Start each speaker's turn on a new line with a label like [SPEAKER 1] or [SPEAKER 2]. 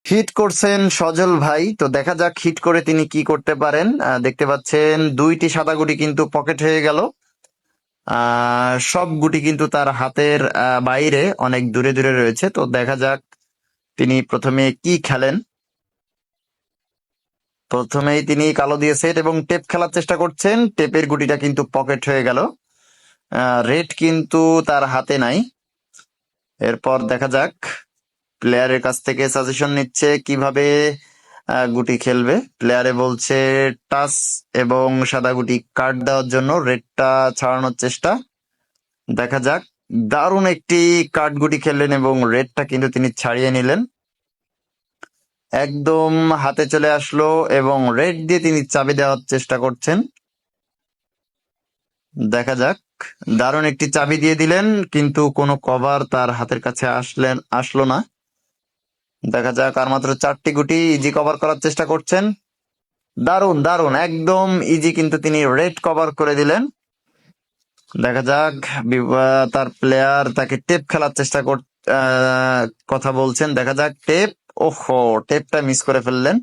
[SPEAKER 1] Hit করছেন সজল ভাই, তো দেখা যাক হিট করে তিনি কি করতে পারেন। দেখতে পাচ্ছেন দুইটি সাদা গুটি কিন্তু পকেট হয়ে গেল। সব গুটি কিন্তু তার হাতের বাইরে অনেক দূরে দূরে রয়েছে, তো দেখা যাক তিনি প্রথমে কি খেলেন। প্রথমেই তিনি কালো দিয়ে সেট এবং টেপ খেলার চেষ্টা করছেন, টেপের গুটিটা কিন্তু পকেট হয়ে গেল। রেড কিন্তু তার হাতে নাই। এরপর দেখা যাক, প্লেয়ারের কাছ থেকে সাজেশন নিচ্ছে কিভাবে গুটি খেলবে। প্লেয়ারে বলছে টাচ এবং সাদা গুটি কাট দেওয়ার জন্য রেডটা ছাড়ানোর চেষ্টা। দেখা যাক, দারুণ একটি কাট গুটি খেললেন এবং রেডটা কিন্তু তিনি ছাড়িয়ে নিলেন। একদম হাতে চলে আসলো এবং রেড দিয়ে তিনি চাবি দেওয়ার চেষ্টা করছেন। দেখা যাক, দারুণ একটি চাবি দিয়ে দিলেন, কিন্তু কোনো কভার তার হাতের কাছে আসলো না। দেখা যাক, আর মাত্র 4টি গুটি, ইজি কভার করার চেষ্টা করছেন। দারুণ দারুণ, একদম ইজি কিন্তু তিনি রেড কভার করে দিলেন। দেখা যাক, তার প্লেয়ার তাকে টেপ খেলার কথা বলছেন। দেখা যাক টেপ, ওহো, টেপটা মিস করে ফেললেন।